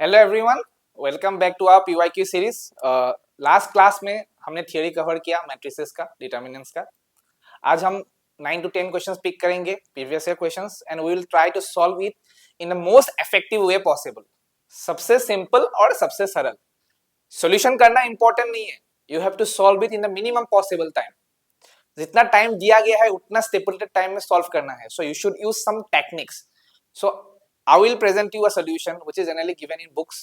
Hello everyone, welcome back to our P Y Q series. Last class में हमने theory cover किया matrices का, determinants का। आज हम 9 to 10 क्वेश्चंस पिक करेंगे, previous year questions, and we will try to solve it in the most effective way possible. सबसे simple और सबसे सरल। सॉल्यूशन करना इंपॉर्टेंट नहीं है, you have to solve it in the minimum possible time. जितना time दिया गया है उतना स्टिपुलेटेड टाइम में सॉल्व करना है, so you should use some techniques. So I will present you a solution which is generally given in books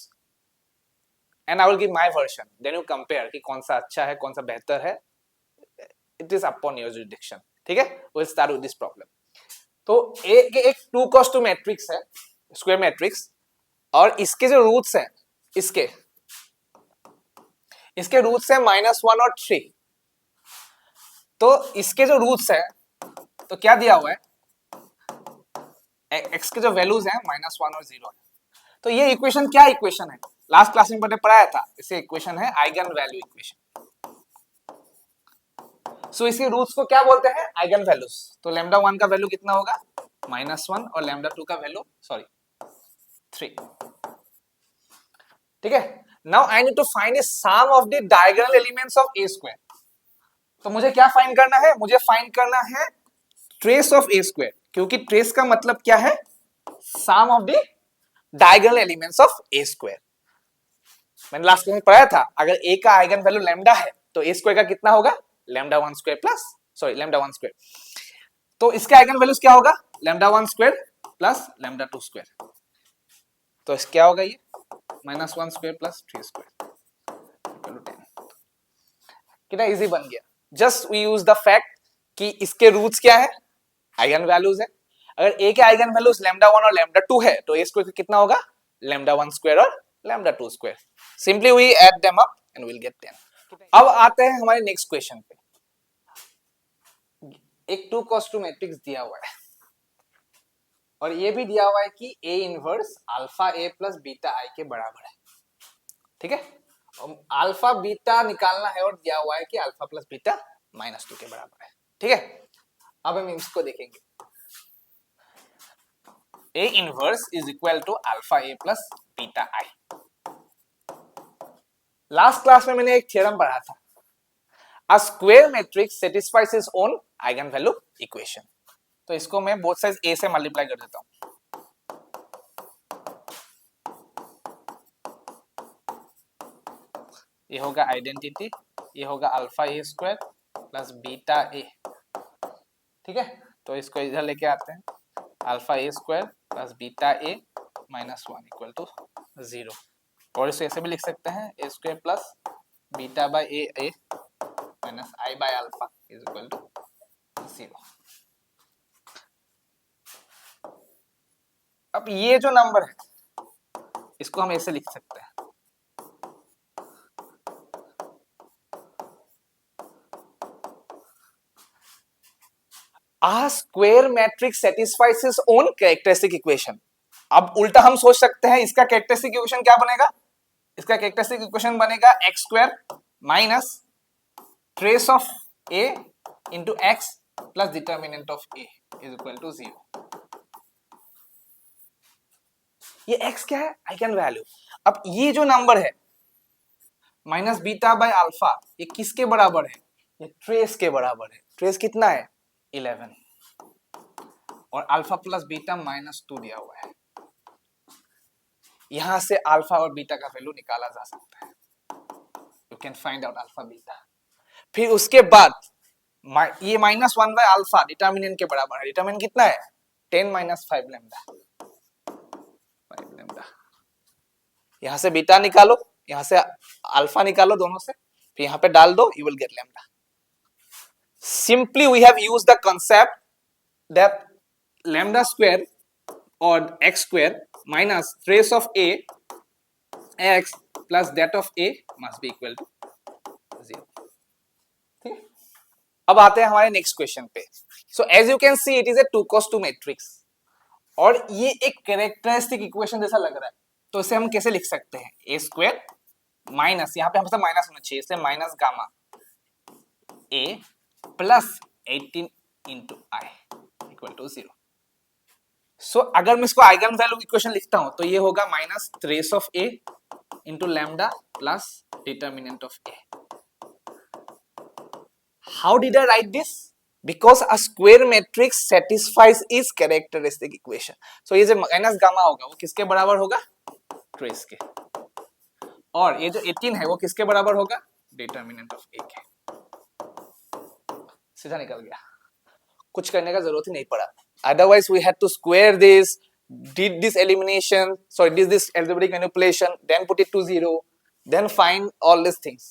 and I will give my version. Then you compare कि कौन सा अच्छा है, कौन सा बेहतर है. It is upon your jurisdiction. ठीक है? We'll start with this problem. तो एक 2 cos 2 मैट्रिक्स है, स्क्वायर मैट्रिक्स, और इसके जो रूट्स हैं, इसके रूट्स हैं -1 और 3. तो इसके जो रूट्स हैं, तो क्या दिया हुआ है, x के जो वैल्यूज हैं -1 और 0 है. तो ये इक्वेशन क्या इक्वेशन है? लास्ट क्लास में मैंने पढ़ाया था, इसे इक्वेशन है आइगन वैल्यू इक्वेशन. सो इसके रूट्स को क्या बोलते हैं? Eigen values. तो लैम्डा 1 का वैल्यू कितना होगा? -1, और लैम्डा 2 का वैल्यू 3. ठीक है. Now I need to find the sum of the diagonal elements of A square. तो मुझे क्या फाइंड करना है? मुझे फाइंड करना है ट्रेस ऑफ ए स्क्वायर, क्योंकि ट्रेस का मतलब क्या है? Sum of the diagonal elements of A square. मैंने लास्ट क्लास में पढ़ाया था, अगर ए का आइगन वैल्यू लैम्डा है तो ए स्क्वायर का कितना होगा? Lambda 1 square plus lambda 1 square. तो इसका आइगन वैल्यूज क्या होगा? Lambda 1 square plus lambda 2 square. तो क्या होगा ये? -1 स्क्वायर प्लस 3 स्क्वायर. कितना इजी बन गया. Just we use the fact कि इसके रूट्स क्या है? आइगन वैल्यूज है. अगर ए के आइगन वैल्यूज लैम्डा 1 और लैम्डा 2 है तो ए स्क्वायर का कितना होगा? लैम्डा 1 स्क्वायर और lambda 2 square. Simply we add them up and will get 10. अब आते हैं हमारे नेक्स्ट क्वेश्चन पे. एक 2 cos 2 मैट्रिक्स दिया हुआ है, और ये भी दिया हुआ है कि A inverse alpha A plus beta I के बराबर है. ठीक है. अल्फा बीटा निकालना है और दिया हुआ है कि अल्फा प्लस बीटा -2 के बराबर है. ठीक है. अब हम इसको देखेंगे. A inverse is equal to alpha A plus beta I. Last class में मैंने एक थ्योरम पढ़ा था. A square matrix satisfies its own eigenvalue equation. तो इसको मैं बोथ साइड A से मल्टीप्लाई कर देता हूं. ये होगा आइडेंटिटी, ये होगा alpha A square plus beta A. ठीक है. तो इसको इधर लेके आते हैं. Alpha A square plus beta A -1 equal to 0. और इसे ऐसे भी लिख सकते हैं, A square plus beta by A minus I by alpha is equal to 0. अब ये जो नंबर है इसको हम ऐसे लिख सकते हैं. A square matrix satisfies its own characteristic equation. अब उल्टा हम सोच सकते हैं, इसका कैरेक्टरिस्टिक इक्वेशन क्या बनेगा? इसका कैरेक्टरिस्टिक इक्वेशन बनेगा x square minus trace of a into x plus determinant of a is equal to 0. ये x क्या है? Eigen value. अब ये जो नंबर है माइनस बीटा बाय अल्फा, ये किसके बराबर है? ये ट्रेस के बराबर है. ट्रेस कितना है? 11. और अल्फा प्लस बीटा -2 दिया हुआ है. यहां से अल्फा और बीटा का वैल्यू निकाला जा सकता है. You can find out alpha beta. फिर उसके बाद ये -1 बाय अल्फा डिटर्मिनेंट के बराबर है. डिटर्मिनेंट कितना है? 10 - 5 लैम्डा. यहां से बीटा निकालो, यहां से अल्फा निकालो, दोनों से, फिर यहां पे डाल दो, you will get lambda. Simply we have used the concept that lambda square or x square minus trace of a x plus that of a must be equal to 0. ठीक है. अब आते हैं हमारे नेक्स्ट क्वेश्चन पे. So as you can see it is a 2 cos 2 matrix, और ये एक कैरेक्टरिस्टिक इक्वेशन जैसा लग रहा है. तो इसे हम कैसे लिख सकते हैं? ए स्क्वायर माइनस, यहाँ पे हमेशा माइनस होना चाहिए, इसलिए minus gamma A plus 18 into I equal to 0. सो अगर मैं इसको आइगन वैल्यू इक्वेशन लिखता हूं तो ये होगा minus trace of A into lambda plus determinant of A. How did I write this? Because a square matrix satisfies is characteristic equation. So ये जो माइनस गामा होगा वो किसके बराबर होगा? ट्रेस के. और ये जो 18 है वो किसके बराबर होगा? डिटर्मिनेंट ऑफ ए के. सीधा निकल गया, कुछ करने का जरूरत ही नहीं पड़ा. Otherwise we had to square this, did this elimination, sorry, did this algebraic manipulation, then put it to 0, then find all these things.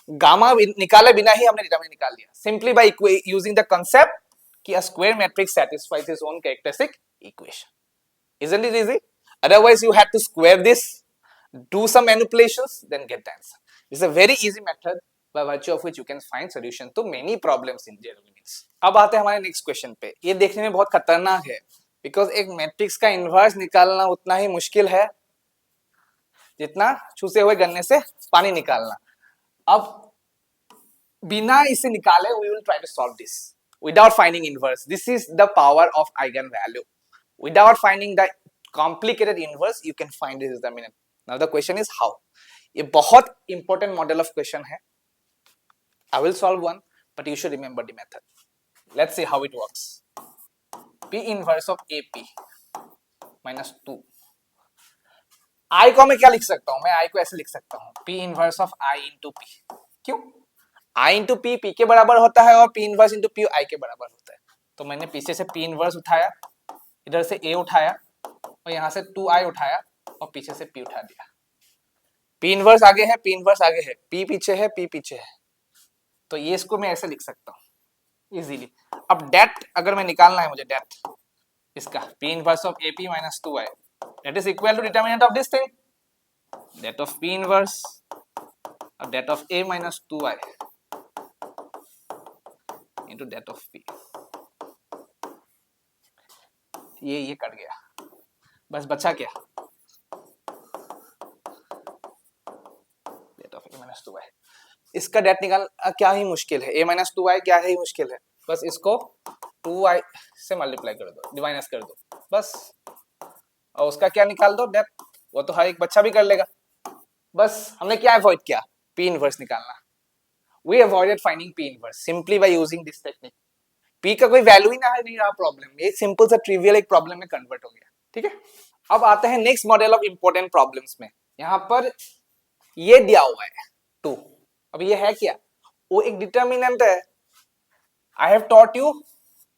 Gamma निकाले बिना ही हमने डिटरमिनेंट निकाल लिया, simply by using the concept कि a square matrix satisfies its own characteristic equation. Isn't it easy? Otherwise you had to square this, do some manipulations, then get the answer. It's a very easy method by virtue of which you can find solution to many problems in general limits. अब आते हैं हमारे next question पे. ये देखने में बहुत खतरनाक है बिकॉज एक मैट्रिक्स का इनवर्स निकालना उतना ही मुश्किल है जितना चूसे हुए गन्ने से पानी निकालना. अब बिना इसे निकाले we will try to solve this without finding inverse. This is the power of eigenvalue. Without finding the complicated inverse you can find this determinant. Now the question is how. ये बहुत important model of question है. I will solve one, but you should remember the method. Let's see how it works. P inverse of AP minus 2. I को मैं क्या लिख सकता हूं? मैं I को ऐसे लिख सकता हूं P inverse of I into P. क्यों? I into P P के बराबर होता है और P inverse into P I के बराबर होता है. तो मैंने पीछे से P inverse उठाया, इधर से A उठाया और यहाँ से 2I उठाया और पीछे से P उठा दिया. P inverse आगे है, P inverse आगे है, P पीछे है, P पीछे है. तो ये इसको मैं ऐसे लिख सकता हूं इजीली. अब डेट अगर मैं निकालना है मुझे, डेट इसका P inverse of AP minus 2I, that is equal to determinant of this thing, that of P inverse or that of A minus 2I into that of P. ये cut गया, बस बचा क्या? that of A minus 2I. इसका date निकाल क्या ही मुश्किल है, a minus 2I क्या ही मुश्किल है, बस इसको 2I से मल्टीप्लाई कर दो, माइनस कर दो बस, और उसका क्या निकाल दो डेट, वो तो हर एक बच्चा भी कर लेगा. बस हमने क्या अवॉइड किया? P इनवर्स निकालना. We avoided finding P inverse simply by using this technique. P का कोई वैल्यू ही ना है, नहीं रहा प्रॉब्लम, एक सिंपल सा ट्रिवियल एक प्रॉब्लम में कन्वर्ट हो गया. ठीक है, अब आते हैं next model of important problems में. यहाँ पर ये दिया हुआ है 2. अब ये है क्या? वो एक डिटर्मिनेंट है. I have taught you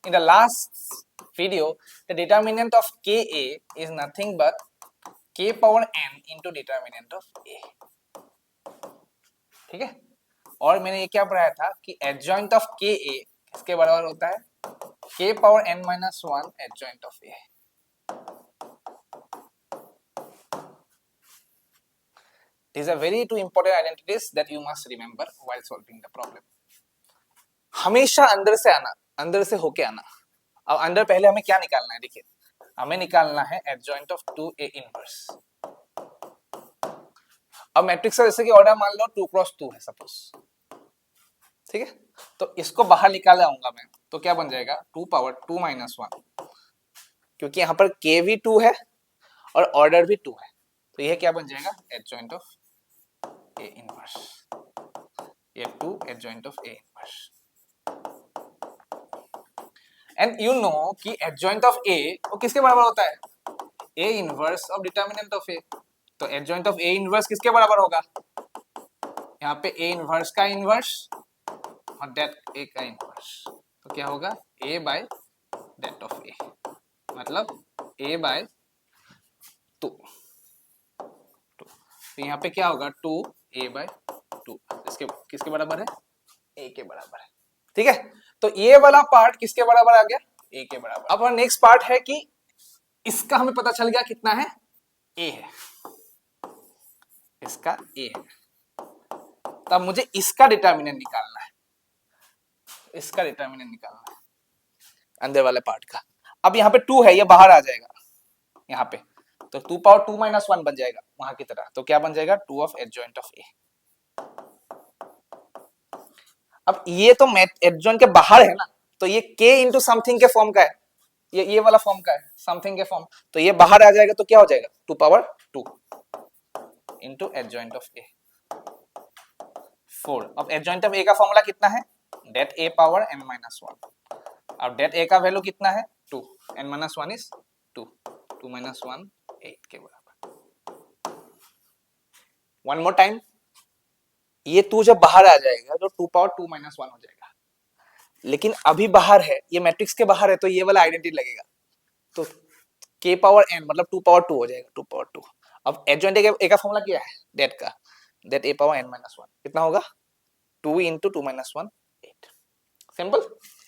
in the last video the determinant of Ka is nothing but K power n into determinant of A. ठीक है, और मैंने ये क्या पढ़ाया था कि adjoint of Ka किसके बराबर होता है? K power n minus 1 adjoint of A. These are very two important identities that you must remember while solving the problem. हमेशा अंदर से आना, अंदर से होके आना. अब अंदर पहले हमें क्या निकालना है? देखिए, हमें निकालना है adjoint of 2A inverse. अब मैट्रिक्स का जैसे कि ऑर्डर मान लो 2 क्रॉस 2 है सपोज. ठीक है, तो इसको बाहर निकाल आऊंगा मैं, तो क्या बन जाएगा? 2 पावर 2 minus 1, क्योंकि यहाँ पर K भी 2 है और ऑर्डर भी 2 है, तो यह क्या बन जाएगा? adjoint of A inverse. ये 2 adjoint of A inverse. And you know कि adjoint of A वो किसके बराबर होता है? A inverse of determinant of A. तो adjoint of A inverse किसके बराबर होगा? यहाँ पे A inverse का inverse और that A का inverse. तो क्या होगा? A by that of A. मतलब A by 2. तो यहाँ पे क्या होगा? 2A by 2. इसके किसके बराबर है? A के बराबर है. ठीक है, तो ये वाला पार्ट किसके बराबर आ गया? A के बराबर. अब और नेक्स्ट पार्ट है कि इसका हमें पता चल गया कितना है? A है, इसका A है. तब मुझे इसका डिटर्मिनेंट निकालना है, इसका डिटर्मिनेंट निकालना है अंदर वाले पार्ट का. अब यहाँ पे 2 है, ये बाहर आ जाएगा यहाँ पे, तो 2 पावर 2 minus 1 बन जाएगा वहां की तरह. तो क्या बन जाएगा? 2 of adjoint of A. अब ये तो एडजॉइंट के बाहर है ना, तो ये K into समथिंग के फॉर्म का है, ये वाला फॉर्म का है, समथिंग के फॉर्म, तो ये बाहर आ जाएगा तो क्या हो जाएगा 2 पावर 2 इंटू एडजॉइंट ऑफ ए 4। अब एडजॉइंट ऑफ ए का फॉर्मूला कितना है, डेट ए पावर n माइनस 1। अब डेट ए का वैल्यू कितना है 2, n माइनस 1 इज 2, 2 माइनस 1 8 के बराबर। वन मोर टाइम, ये 2 जब बाहर आ जाएगा तो 2 पावर 2 माइनस 1 हो जाएगा, लेकिन अभी बाहर है, ये मैट्रिक्स के बाहर है, तो ये वाला आइडेंटिटी लगेगा, तो k पावर n मतलब 2 पावर 2 हो जाएगा, 2 पावर 2। अब एडजॉइंट ए का फॉर्मूला क्या है, डेट का, डेट ए पावर n माइनस 1 कितना होगा 2 इंटू 2 माइनस 1 8। सिंपल,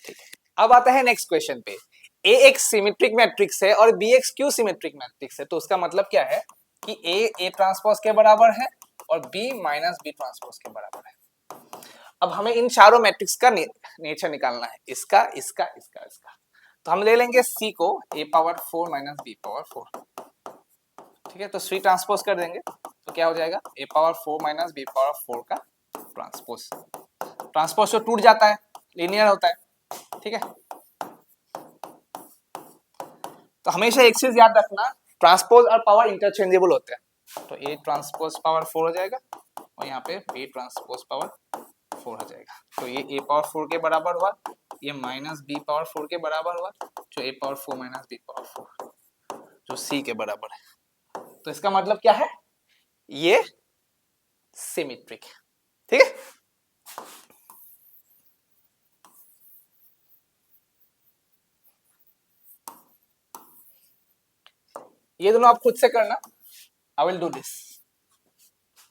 ठीक है। अब आता है नेक्स्ट क्वेश्चन पे, ए एक सिमेट्रिक मैट्रिक्स है और बी एक स्क्यू सिमेट्रिक मैट्रिक्स है, तो उसका मतलब क्या है कि ए ट्रांसपोज के बराबर है और बी माइनस बी ट्रांसपोज के बराबर है। अब हमें इन चारों मैट्रिक्स का नेचर निकालना है, इसका इसका इसका इसका, तो हम ले लेंगे सी को ए पावर 4 माइनस बी पावर 4, ठीक है, तो सी ट्रांसपोज कर देंगे तो क्या हो जाएगा ए पावर 4 माइनस बी पावर 4 का ट्रांसपोज। ट्रांसपोज तो टूट जाता है, लीनियर होता है, ठीक है। तो हमेशा एक चीज याद रखना, ट्रांसपोज और पावर इंटरचेंजेबल होते हैं, तो ए ट्रांसपोज पावर 4 हो जाएगा और यहाँ पे बी ट्रांसपोज पावर 4 हो जाएगा, तो ये ए पावर 4 के बराबर हुआ, ये माइनस बी पावर 4 के बराबर हुआ, जो ए पावर 4 माइनस बी पावर 4 जो सी के बराबर है। तो इसका मतलब क्या है, ये सिमेट्रिक, ठीक है। ये दोनों आप खुद से करना, आई विल डू दिस,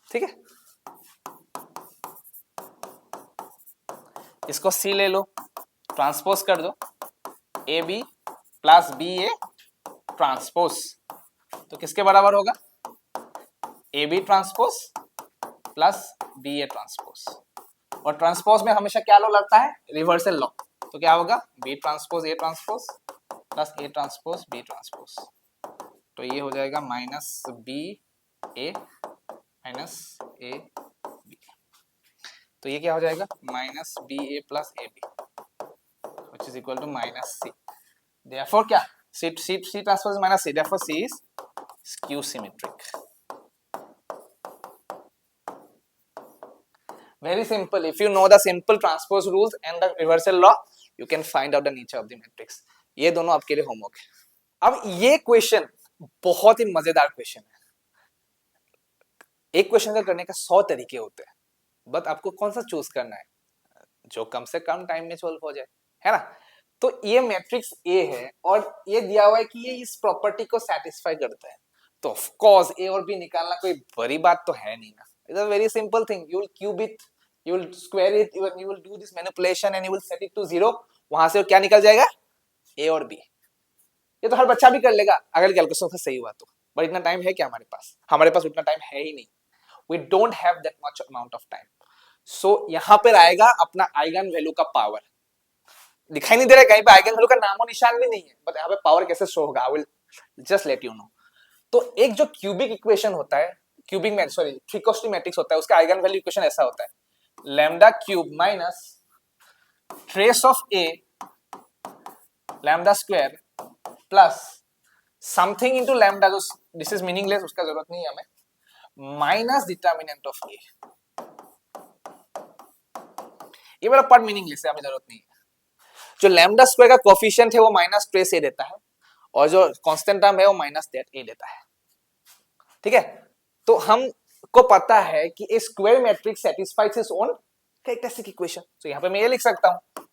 ठीक है। इसको सी ले लो, ट्रांसपोज कर दो, A B plus B A transpose, तो किसके बराबर होगा A B transpose plus B A transpose, और ट्रांसपोज में हमेशा क्या लॉ लगता है, रिवर्सल लॉ, तो क्या होगा B transpose A transpose plus A transpose B transpose, तो ये हो जाएगा minus B A minus A B, तो ये क्या हो जाएगा minus B A plus A B which is equal to minus C. Therefore क्या C transpose minus C, therefore C is skew symmetric. Very simple. If you know the simple transpose rules and the reversal law, you can find out the nature of the matrix. ये दोनों आपके लिए homework है। अब ये question बहुत ही मजेदार question है। एक क्वेश्चन का करने का 100 तरीके होते हैं, बट आपको कौन सा चूज करना है जो कम से कम टाइम में सॉल्व हो जाए, है ना। तो ये मैट्रिक्स ए है और ये दिया हुआ है कि ये इस प्रॉपर्टी को सेटिस्फाई करता है, तो ऑफ कोर्स ए और बी निकालना कोई बड़ी बात तो है नहीं ना। It's a very simple thing, you will cube it, you will square it, you will do this manipulation and you will set it to 0, वहां से क्या निकल जाएगा a और b। ये तो हर बच्चा भी कर लेगा अगर कैलकुलेशन सही हुआ तो, बट इतना टाइम है क्या हमारे पास, हमारे पास उतना टाइम है ही नहीं, we don't have that much amount of time। so यहाँ पर आएगा अपना आइगन वैल्यू का पावर, दिखाई नहीं दे रहा है कहीं पे आइगन वैल्यू का नामो निशान भी नहीं है, बट यहाँ पे पावर कैसे शो होगा, I will just let you know. तो एक जो क्यूबिक इक्वेशन होता है, क्यूबिक त्रिकोष्ठी मैट्रिक्स होता है, उसका आइगन वैल्यू इक्वेशन ऐसा होता है lambda cube minus trace of A lambda square plus something into lambda, जो दिस इज मीनिंगलेस, उसका जरूरत नहीं है हमें, माइनस डिटर्मिनेंट ऑफ ए। ये वाला पार्ट मीनिंगलेस है, हमें जरूरत नहीं है। जो लैम्डा स्क्वायर का कोएफिशिएंट है वो माइनस ट्रेस ए देता है और जो कांस्टेंट टर्म है वो माइनस दैट ए देता है, ठीक है। तो हम को पता है कि A square matrix satisfies its own characteristic equation, तो यहां पे मैं ये लिख सकता हूं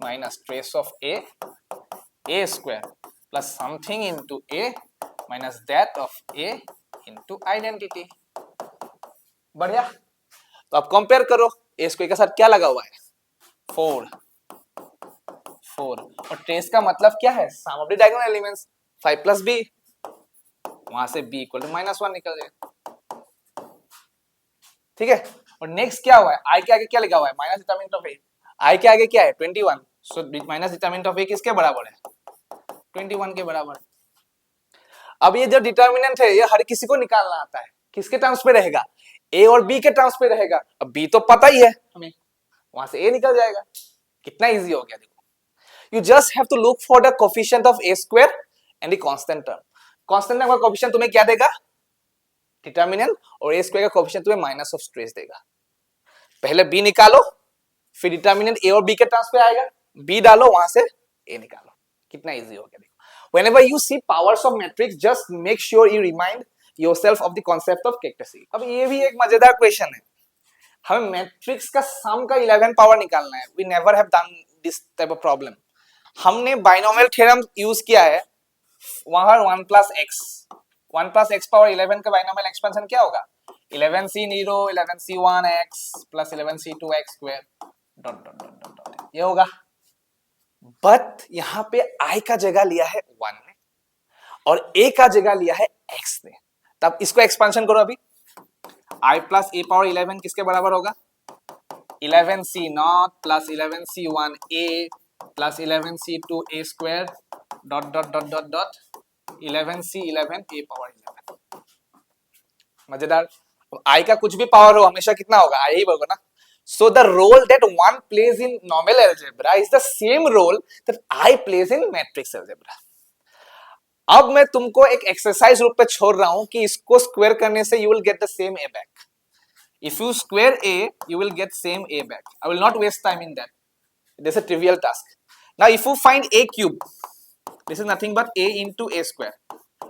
minus trace of A square plus something into A minus that of A into identity. बढ़िया, तो अब कंपेयर करो ए स्क्वायर के साथ क्या लगा हुआ है 4 और ट्रेस का मतलब क्या है sum of the diagonal elements 5 plus B, वहां से b इक्वल टू -1 निकल जाएगा, ठीक है। और नेक्स्ट क्या हुआ है, i के आगे क्या लिखा हुआ है minus determinant of a, i के आगे क्या है 21, so minus determinant of a किसके बराबर है 21 के बराबर। अब ये जो डिटरमिनेंट है ये हर किसी को निकालना आता है, किसके टर्म्स पे रहेगा a और b के टर्म्स पे रहेगा। अब b तो पता ही है हमें, वहां से a निकल जाएगा, कितना इजी हो गया देखो। You just have to look for the coefficient of a square and the constant term. Constant term का coefficient तुम्हें क्या देगा? डिटर्मिनेंट, और a स्क्वायर का कोएफिशिएंट तुम्हें माइनस ऑफ स्ट्रेस देगा. पहले b निकालो, फिर डिटर्मिनेंट a और b के टर्म्स पे आएगा, b डालो, वहां से a निकालो. कितना इजी हो गया देखो. Whenever you see powers of matrix, just make sure you remind yourself of the concept of characteristic. अब ये भी एक मजेदार क्वेश्चन है. हमें मैट्रिक्स का सम का 11 पावर निकालना है. We never have done this type of problem. हमने बाइनोमियल थ्योरम यूज किया है. वहां 1 प्लस एक्स पावर 11 का बाइनोमियल एक्सपेंशन क्या होगा? 11c0 11c1x plus 11c2x square dot dot dot dot, ये होगा. बट यहां पे i का जगह लिया है 1 ने और a का जगह लिया है x ने. तब इसको एक्सपेंशन करो. अभी i प्लस a पावर 11 किसके बराबर होगा? 11c0 plus 11c1a plus 11c2a square dot dot dot dot dot 11c11 a power 11. मजेदार. i का कुछ भी पावर हो हमेशा कितना होगा? i ही होगा ना. So the role that 1 plays in normal algebra is the same role that I plays in matrix algebra. अब मैं तुमको एक एक्सरसाइज रूप पे छोड़ रहा हूं कि इसको स्क्वायर करने से you will get the same a back. If you square a, you will get same a back. I will not waste time in that. This is a trivial task. Now if you find a cube, this is nothing but a into a square.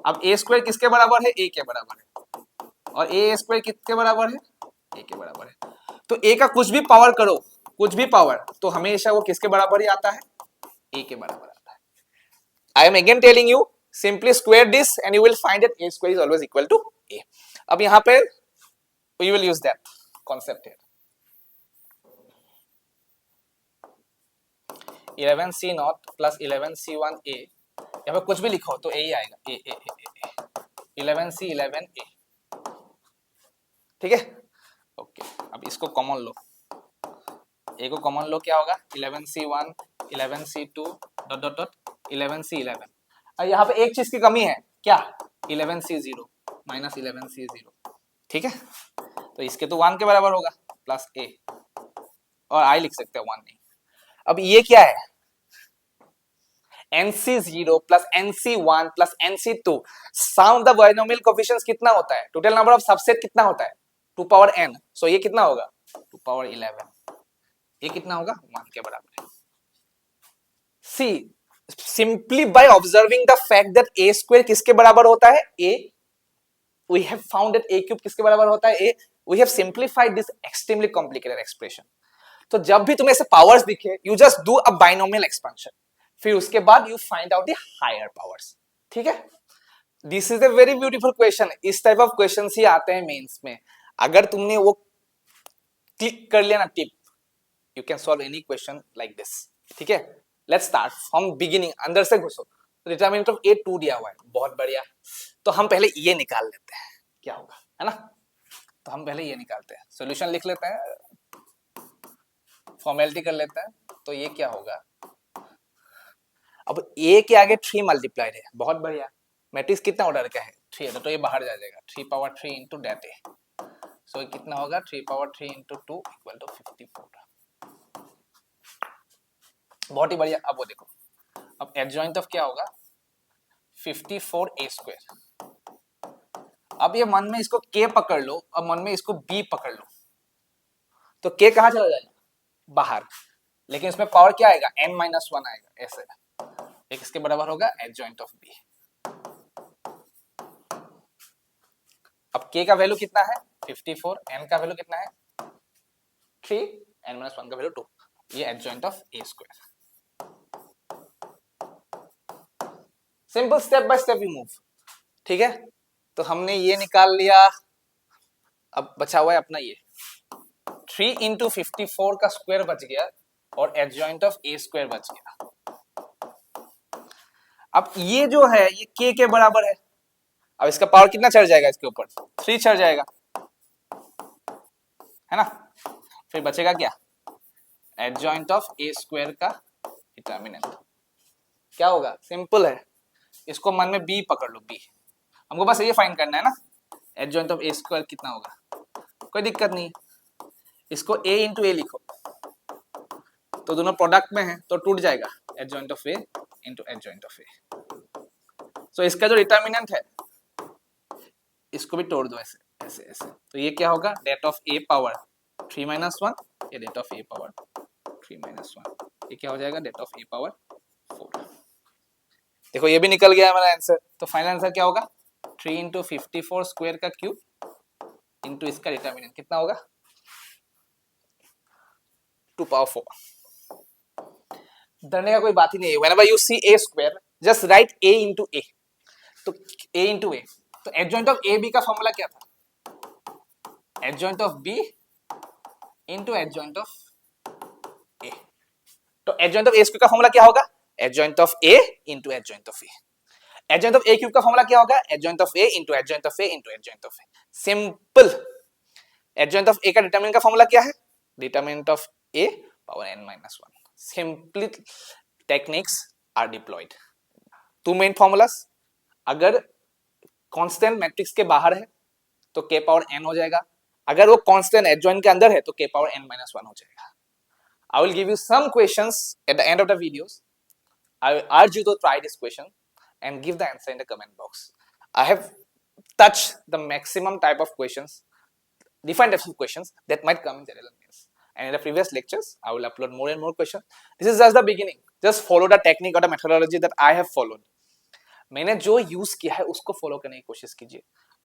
अब a square किसके बराबर है? a के बराबर है. और a square किसके बराबर है? a के बराबर है. तो a का कुछ भी पावर करो, कुछ भी पावर, तो हमेशा वो किसके बराबर ही आता है? a के बराबर आता है. I am again telling you, simply square this and you will find that a square is always equal to a. अब यहाँ पे we will use that concept here. 11c0 plus 11c1a, यहाँ पे कुछ भी लिखो तो a ही आएगा. a 11c11a. ठीक है. ओके. अब इसको कॉमन लो. a को कॉमन लो, क्या होगा? 11c1 11c2 dot dot dot 11c11. अब यहाँ पे एक चीज की कमी है, क्या? 11c0 minus 11c0. ठीक है. तो इसके तो 1 के बराबर होगा प्लस a, और i लिख सकते हैं 1 नहीं. अब ये क्या है? nc0 प्लस nc1 प्लस nc2. Sum the binomial coefficients कितना होता है? टोटल नंबर ऑफ सबसेट कितना होता है? 2 पावर n. सो ये कितना होगा? 2 पावर 11. ये कितना होगा? 1 के बराबर है. See, simply by observing the fact that a square किसके बराबर होता है? a. We have found that a cube किसके बराबर होता है? a. We have simplified this extremely complicated expression. तो जब भी तुम्हें ऐसे पावर्स दिखे, you just do a binomial expansion. फिर उसके बाद you find out the higher powers. ठीक है. This is a very beautiful question. इस टाइप ऑफ क्वेश्चंस ही आते हैं मेंस में. अगर तुमने वो क्लिक कर लिया ना tip, you can solve any question like this. ठीक है. Let's start from beginning. अंदर से घुसो. डिटरमिनेंट ऑफ a 2 दिया हुआ है, बहुत बढ़िया. तो हम पहले ये निकाल लेते हैं, क्या होगा, है ना. तो हम पहले ये निकालते हैं. सॉल्यूशन लिख लेते हैं, फॉर्मेलिटी कर लेते हैं. तो ये क्या होगा? अब a के आगे 3 मल्टीप्लाइड है, बहुत बढ़िया. मैट्रिक्स कितना ऑर्डर का है? 3 है, तो ये बाहर जा जाएगा. 3 power 3 into that a. So so, कितना होगा? 3 पावर 3 इंटू 2 इक्वल टू 54. बहुत ही बढ़िया. अब वो देखो, अब एडजॉइंट ऑफ क्या होगा? 54a square. अब ये मन में इसको k पकड़ लो, अब मन में इसको b पकड़ लो, तो k कहाँ चला जाएगा? बाहर. लेकिन इसमें पावर क्या आएगा? n-1 आएगा. ऐसे एक इसके बराबर होगा एडजॉइंट ऑफ b. अब k का वैल्यू कितना है? 54. n का वैल्यू कितना है? 3. n-1 का वैल्यू 2. ये adjoint of a square. Simple, step by step you move. ठीक है. तो हमने ये निकाल लिया. अब बचा हुआ है अपना ये 3 इंटू 54 का स्क्वायर बच गया और एडजॉइंट ऑफ a स्क्वायर बच गया. अब ये जो है ये k के बराबर है. अब इसका पावर कितना चढ़ जाएगा? इसके ऊपर 3 चढ़ जाएगा, है ना. फिर बचेगा क्या? एडजॉइंट ऑफ a स्क्वायर का डिटरमिनेंट. क्या होगा? सिंपल है. इसको मन में b पकड़ लो. b हमको बस ये फाइंड करना है ना. एडजॉइंट ऑफ a स्क्वायर कितना होगा? कोई दिक्कत नहीं. इसको a इंटू a लिखो. तो दोनों प्रोडक्ट में है तो टूट जाएगा adjoint of A into adjoint of A. So इसका जो डिटर्मिनेंट है इसको भी तोड़ दो ऐसे ऐसे ऐसे, तो ये क्या होगा det of A power 3 minus 1, ये det of A power 3 minus 1, ये क्या हो जाएगा डेट ऑफ ए पावर 4। देखो ये भी निकल गया हमारा आंसर। तो फाइनल आंसर क्या होगा 3 इंटू 54 स्क्वायर का क्यूब इंटू इसका डिटर्मिनेंट कितना होगा 2 पावर 4। डरने का कोई बात ही नहीं है। Whenever you see A square just write A into A. तो ए इंटू ए, तो एडजॉइंट ऑफ ए बी का फॉर्मूला क्या था adjoint of B into adjoint of A. तो एडजॉइंट ऑफ ए स्क्वायर का फॉर्मूला क्या होगा adjoint of A into adjoint of A. Adjoint of A cube का formula क्या होगा adjoint of A into adjoint of A into adjoint of A. Simple. Adjoint of A का determinant का formula क्या है determinant of A power n minus 1। Simply techniques are deployed. Two main formulas, अगर constant matrix के बाहर है तो k power n हो जाएगा, अगर वो कांस्टेंट एडजॉइंट के अंदर है तो k पावर n minus 1 हो जाएगा। I will give you some questions at the end of the videos. I urge you to try this question and give the answer in the comment box. I have touched the maximum type of questions, different types of questions that might come in general maths. And in the previous lectures, I will upload more and more questions. This is just the beginning. Just follow the technique or the methodology that I have followed. मैंने जो use किया है उसको follow करने की कोशिश कीजिए।